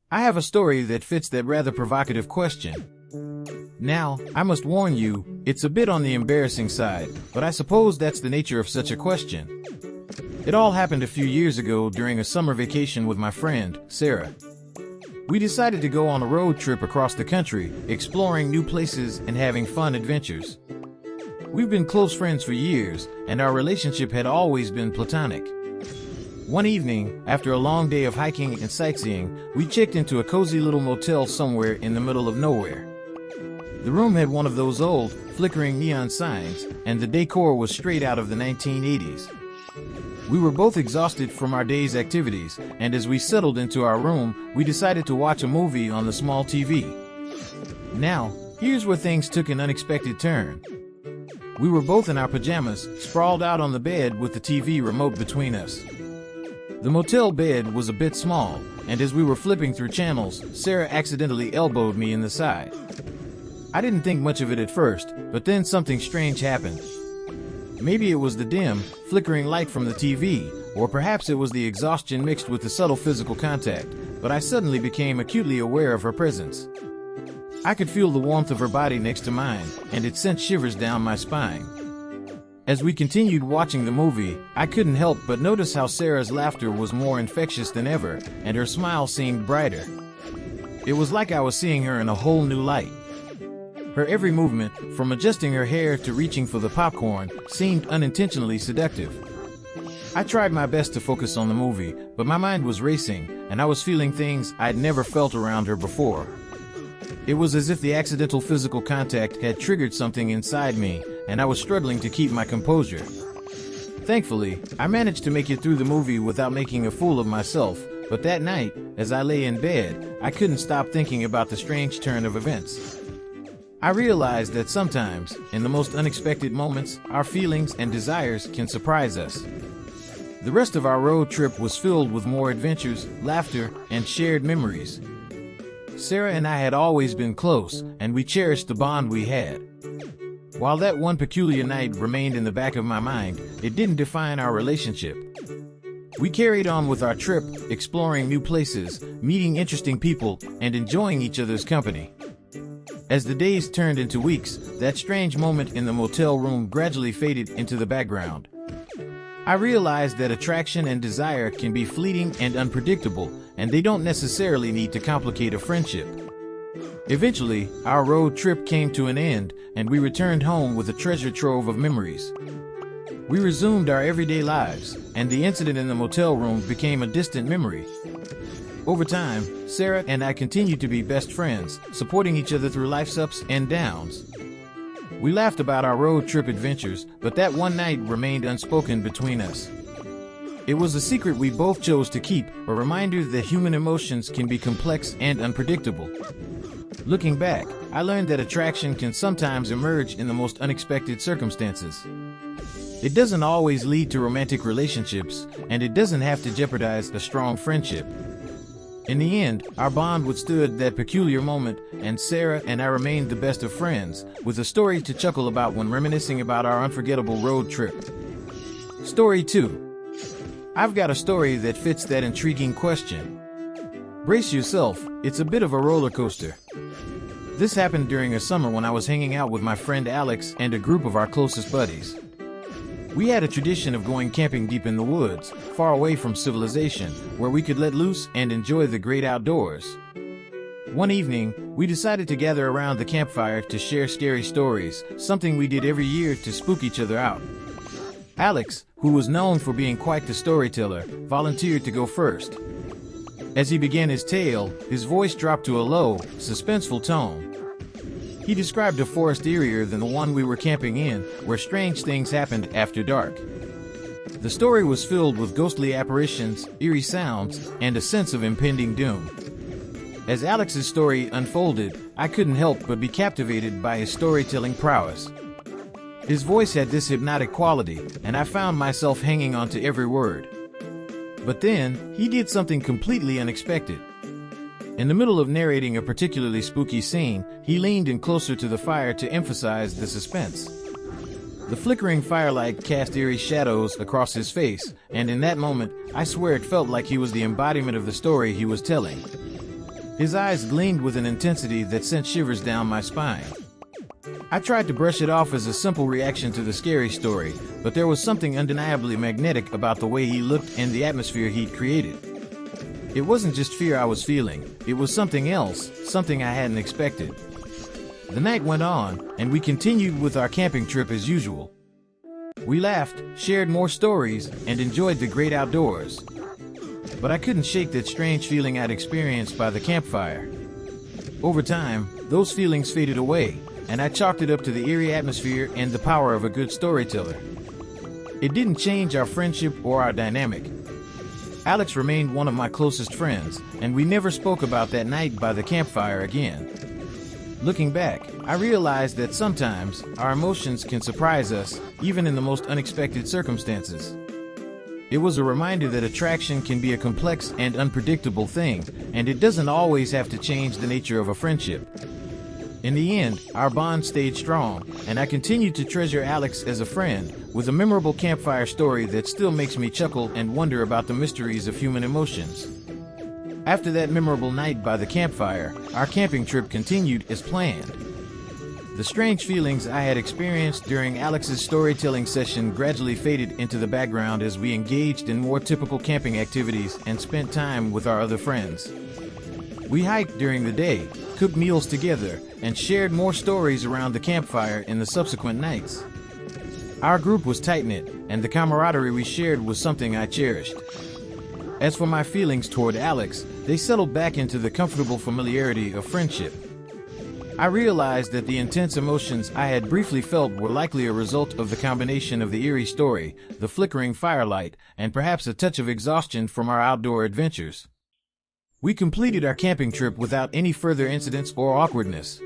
I have a story that fits that rather provocative question. Now, I must warn you, it's a bit on the embarrassing side, but I suppose that's the nature of such a question. It all happened a few years ago during a summer vacation with my friend, Sarah. We decided to go on a road trip across the country, exploring new places and having fun adventures. We've been close friends for years, and our relationship had always been platonic. One evening, after a long day of hiking and sightseeing, we checked into a cozy little motel somewhere in the middle of nowhere. The room had one of those old, flickering neon signs, and the decor was straight out of the 1980s. We were both exhausted from our day's activities, and as we settled into our room, we decided to watch a movie on the small TV. Now, here's where things took an unexpected turn. We were both in our pajamas, sprawled out on the bed with the TV remote between us. The motel bed was a bit small, and as we were flipping through channels, Sarah accidentally elbowed me in the side. I didn't think much of it at first, but then something strange happened. Maybe it was the dim, flickering light from the TV, or perhaps it was the exhaustion mixed with the subtle physical contact, but I suddenly became acutely aware of her presence. I could feel the warmth of her body next to mine, and it sent shivers down my spine. As we continued watching the movie, I couldn't help but notice how Sarah's laughter was more infectious than ever, and her smile seemed brighter. It was like I was seeing her in a whole new light. Her every movement, from adjusting her hair to reaching for the popcorn, seemed unintentionally seductive. I tried my best to focus on the movie, but my mind was racing, and I was feeling things I'd never felt around her before. It was as if the accidental physical contact had triggered something inside me, and I was struggling to keep my composure. Thankfully, I managed to make it through the movie without making a fool of myself, but that night, as I lay in bed, I couldn't stop thinking about the strange turn of events. I realized that sometimes, in the most unexpected moments, our feelings and desires can surprise us. The rest of our road trip was filled with more adventures, laughter, and shared memories. Sarah and I had always been close, and we cherished the bond we had. While that one peculiar night remained in the back of my mind, it didn't define our relationship. We carried on with our trip, exploring new places, meeting interesting people, and enjoying each other's company. As the days turned into weeks, that strange moment in the motel room gradually faded into the background. I realized that attraction and desire can be fleeting and unpredictable, and they don't necessarily need to complicate a friendship. Eventually, our road trip came to an end, and we returned home with a treasure trove of memories. We resumed our everyday lives, and the incident in the motel room became a distant memory. Over time, Sarah and I continued to be best friends, supporting each other through life's ups and downs. We laughed about our road trip adventures, but that one night remained unspoken between us. It was a secret we both chose to keep, a reminder that human emotions can be complex and unpredictable. Looking back, I learned that attraction can sometimes emerge in the most unexpected circumstances. It doesn't always lead to romantic relationships, and it doesn't have to jeopardize a strong friendship. In the end, our bond withstood that peculiar moment, and Sarah and I remained the best of friends, with a story to chuckle about when reminiscing about our unforgettable road trip. Story 2. I've got a story that fits that intriguing question. Brace yourself, it's a bit of a roller coaster. This happened during a summer when I was hanging out with my friend Alex and a group of our closest buddies. We had a tradition of going camping deep in the woods, far away from civilization, where we could let loose and enjoy the great outdoors. One evening, we decided to gather around the campfire to share scary stories, something we did every year to spook each other out. Alex, who was known for being quite the storyteller, volunteered to go first. As he began his tale, his voice dropped to a low, suspenseful tone. He described a forest eerier than the one we were camping in, where strange things happened after dark. The story was filled with ghostly apparitions, eerie sounds, and a sense of impending doom. As Alex's story unfolded, I couldn't help but be captivated by his storytelling prowess. His voice had this hypnotic quality, and I found myself hanging on to every word. But then, he did something completely unexpected. In the middle of narrating a particularly spooky scene, he leaned in closer to the fire to emphasize the suspense. The flickering firelight cast eerie shadows across his face, and in that moment, I swear it felt like he was the embodiment of the story he was telling. His eyes gleamed with an intensity that sent shivers down my spine. I tried to brush it off as a simple reaction to the scary story, but there was something undeniably magnetic about the way he looked and the atmosphere he'd created. It wasn't just fear I was feeling, it was something else, something I hadn't expected. The night went on, and we continued with our camping trip as usual. We laughed, shared more stories, and enjoyed the great outdoors. But I couldn't shake that strange feeling I'd experienced by the campfire. Over time, those feelings faded away, and I chalked it up to the eerie atmosphere and the power of a good storyteller. It didn't change our friendship or our dynamic. Alex remained one of my closest friends, and we never spoke about that night by the campfire again. Looking back, I realized that sometimes our emotions can surprise us, even in the most unexpected circumstances. It was a reminder that attraction can be a complex and unpredictable thing, and it doesn't always have to change the nature of a friendship. In the end, our bond stayed strong, and I continued to treasure Alex as a friend, with a memorable campfire story that still makes me chuckle and wonder about the mysteries of human emotions. After that memorable night by the campfire, our camping trip continued as planned. The strange feelings I had experienced during Alex's storytelling session gradually faded into the background as we engaged in more typical camping activities and spent time with our other friends. We hiked during the day, cooked meals together, and shared more stories around the campfire in the subsequent nights. Our group was tight-knit, and the camaraderie we shared was something I cherished. As for my feelings toward Alex, they settled back into the comfortable familiarity of friendship. I realized that the intense emotions I had briefly felt were likely a result of the combination of the eerie story, the flickering firelight, and perhaps a touch of exhaustion from our outdoor adventures. We completed our camping trip without any further incidents or awkwardness.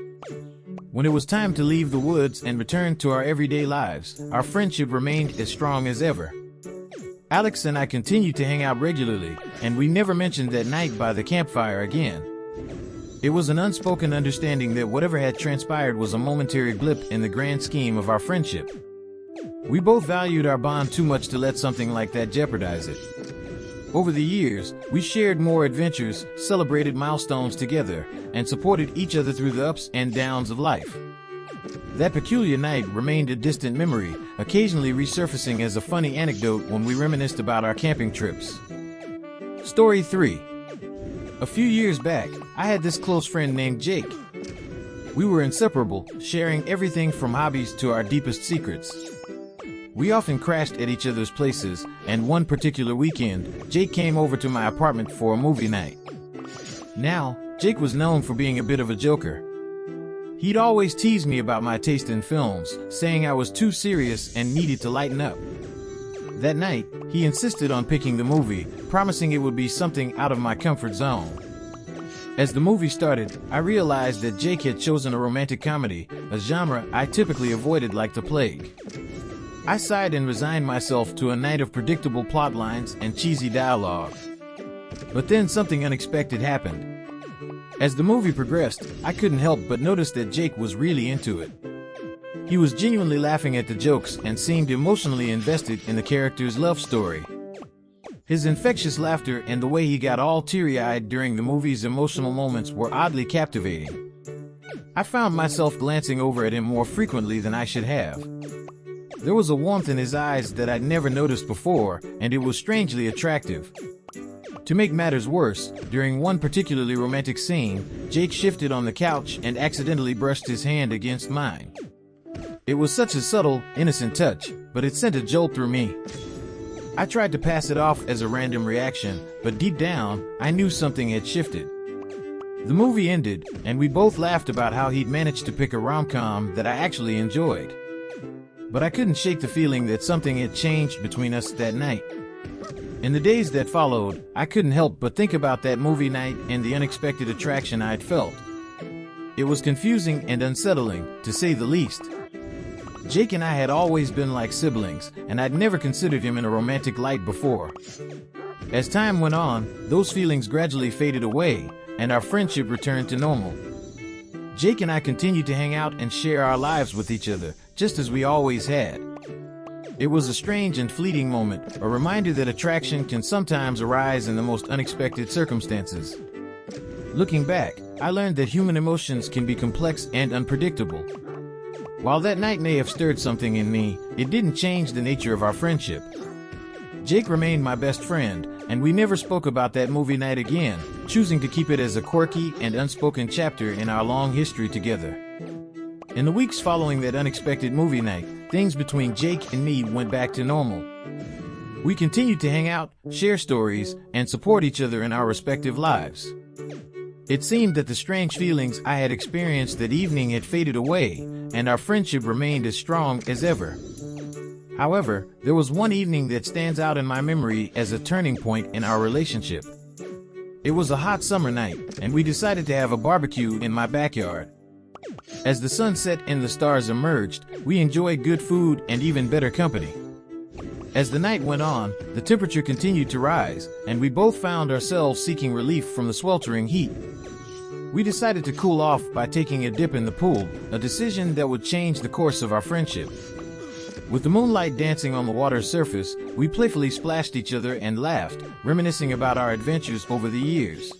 When it was time to leave the woods and return to our everyday lives, our friendship remained as strong as ever. Alex and I continued to hang out regularly, and we never mentioned that night by the campfire again. It was an unspoken understanding that whatever had transpired was a momentary blip in the grand scheme of our friendship. We both valued our bond too much to let something like that jeopardize it. Over the years, we shared more adventures, celebrated milestones together, and supported each other through the ups and downs of life. That peculiar night remained a distant memory, occasionally resurfacing as a funny anecdote when we reminisced about our camping trips. Story 3. A few years back, I had this close friend named Jake. We were inseparable, sharing everything from hobbies to our deepest secrets. We often crashed at each other's places, and one particular weekend, Jake came over to my apartment for a movie night. Now, Jake was known for being a bit of a joker. He'd always tease me about my taste in films, saying I was too serious and needed to lighten up. That night, he insisted on picking the movie, promising it would be something out of my comfort zone. As the movie started, I realized that Jake had chosen a romantic comedy, a genre I typically avoided like the plague. I sighed and resigned myself to a night of predictable plot lines and cheesy dialogue. But then something unexpected happened. As the movie progressed, I couldn't help but notice that Jake was really into it. He was genuinely laughing at the jokes and seemed emotionally invested in the character's love story. His infectious laughter and the way he got all teary-eyed during the movie's emotional moments were oddly captivating. I found myself glancing over at him more frequently than I should have. There was a warmth in his eyes that I'd never noticed before, and it was strangely attractive. To make matters worse, during one particularly romantic scene, Jake shifted on the couch and accidentally brushed his hand against mine. It was such a subtle, innocent touch, but it sent a jolt through me. I tried to pass it off as a random reaction, but deep down, I knew something had shifted. The movie ended, and we both laughed about how he'd managed to pick a rom-com that I actually enjoyed. But I couldn't shake the feeling that something had changed between us that night. In the days that followed, I couldn't help but think about that movie night and the unexpected attraction I'd felt. It was confusing and unsettling, to say the least. Jake and I had always been like siblings, and I'd never considered him in a romantic light before. As time went on, those feelings gradually faded away, and our friendship returned to normal. Jake and I continued to hang out and share our lives with each other, just as we always had. It was a strange and fleeting moment, a reminder that attraction can sometimes arise in the most unexpected circumstances. Looking back, I learned that human emotions can be complex and unpredictable. While that night may have stirred something in me, it didn't change the nature of our friendship. Jake remained my best friend, and we never spoke about that movie night again, choosing to keep it as a quirky and unspoken chapter in our long history together. In the weeks following that unexpected movie night, things between Jake and me went back to normal. We continued to hang out, share stories, and support each other in our respective lives. It seemed that the strange feelings I had experienced that evening had faded away, and our friendship remained as strong as ever. However, there was one evening that stands out in my memory as a turning point in our relationship. It was a hot summer night, and we decided to have a barbecue in my backyard. As the sun set and the stars emerged, we enjoyed good food and even better company. As the night went on, the temperature continued to rise, and we both found ourselves seeking relief from the sweltering heat. We decided to cool off by taking a dip in the pool, a decision that would change the course of our friendship. With the moonlight dancing on the water's surface, we playfully splashed each other and laughed, reminiscing about our adventures over the years.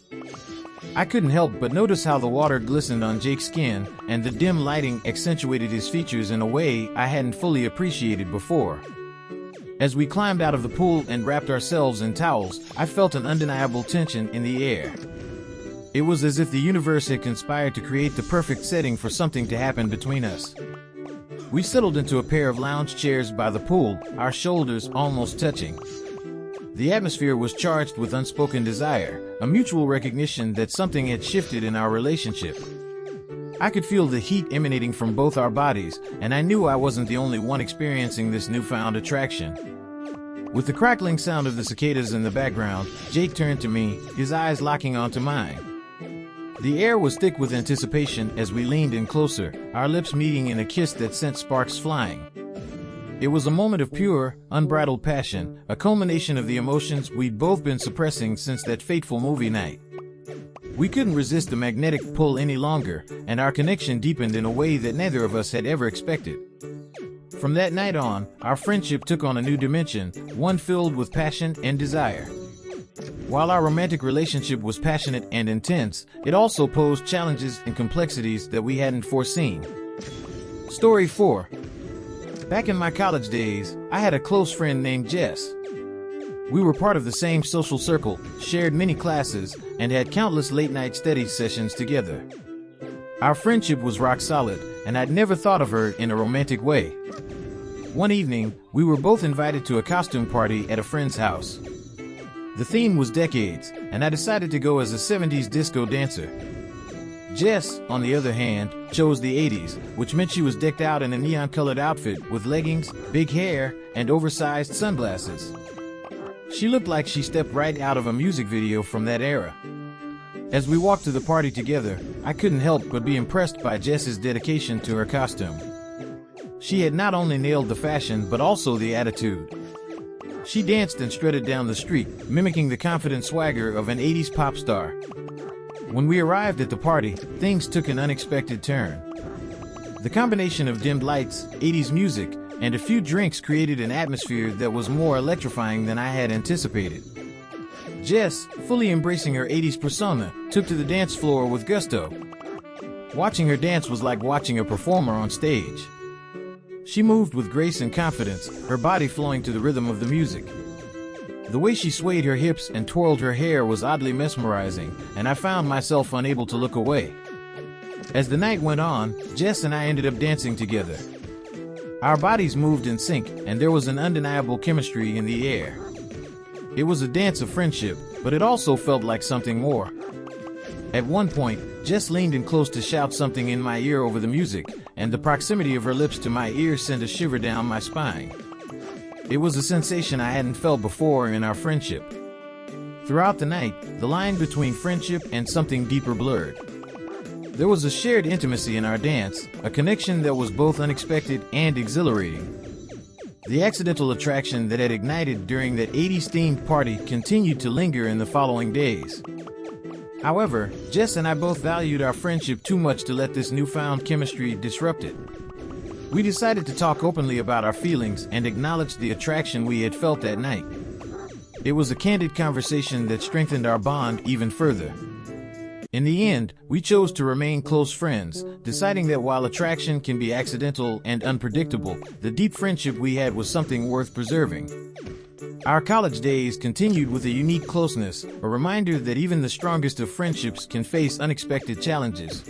I couldn't help but notice how the water glistened on Jake's skin, and the dim lighting accentuated his features in a way I hadn't fully appreciated before. As we climbed out of the pool and wrapped ourselves in towels, I felt an undeniable tension in the air. It was as if the universe had conspired to create the perfect setting for something to happen between us. We settled into a pair of lounge chairs by the pool, our shoulders almost touching. The atmosphere was charged with unspoken desire, a mutual recognition that something had shifted in our relationship. I could feel the heat emanating from both our bodies, and I knew I wasn't the only one experiencing this newfound attraction. With the crackling sound of the cicadas in the background, Jake turned to me, his eyes locking onto mine. The air was thick with anticipation as we leaned in closer, our lips meeting in a kiss that sent sparks flying. It was a moment of pure, unbridled passion, a culmination of the emotions we'd both been suppressing since that fateful movie night. We couldn't resist the magnetic pull any longer, and our connection deepened in a way that neither of us had ever expected. From that night on, our friendship took on a new dimension, one filled with passion and desire. While our romantic relationship was passionate and intense, it also posed challenges and complexities that we hadn't foreseen. Story 4. Back in my college days, I had a close friend named Jess. We were part of the same social circle, shared many classes, and had countless late-night study sessions together. Our friendship was rock solid, and I'd never thought of her in a romantic way. One evening, we were both invited to a costume party at a friend's house. The theme was decades, and I decided to go as a 70s disco dancer. Jess, on the other hand, chose the 80s, which meant she was decked out in a neon-colored outfit with leggings, big hair, and oversized sunglasses. She looked like she stepped right out of a music video from that era. As we walked to the party together, I couldn't help but be impressed by Jess's dedication to her costume. She had not only nailed the fashion, but also the attitude. She danced and strutted down the street, mimicking the confident swagger of an 80s pop star. When we arrived at the party, things took an unexpected turn. The combination of dimmed lights, 80s music, and a few drinks created an atmosphere that was more electrifying than I had anticipated. Jess, fully embracing her 80s persona, took to the dance floor with gusto. Watching her dance was like watching a performer on stage. She moved with grace and confidence, her body flowing to the rhythm of the music. The way she swayed her hips and twirled her hair was oddly mesmerizing, and I found myself unable to look away. As the night went on, Jess and I ended up dancing together. Our bodies moved in sync, and there was an undeniable chemistry in the air. It was a dance of friendship, but it also felt like something more. At one point, Jess leaned in close to shout something in my ear over the music, and the proximity of her lips to my ear sent a shiver down my spine. It was a sensation I hadn't felt before in our friendship. Throughout the night, the line between friendship and something deeper blurred. There was a shared intimacy in our dance, a connection that was both unexpected and exhilarating. The accidental attraction that had ignited during that 80s-themed party continued to linger in the following days. However, Jess and I both valued our friendship too much to let this newfound chemistry disrupt it. We decided to talk openly about our feelings and acknowledge the attraction we had felt that night. It was a candid conversation that strengthened our bond even further. In the end, we chose to remain close friends, deciding that while attraction can be accidental and unpredictable, the deep friendship we had was something worth preserving. Our college days continued with a unique closeness, a reminder that even the strongest of friendships can face unexpected challenges.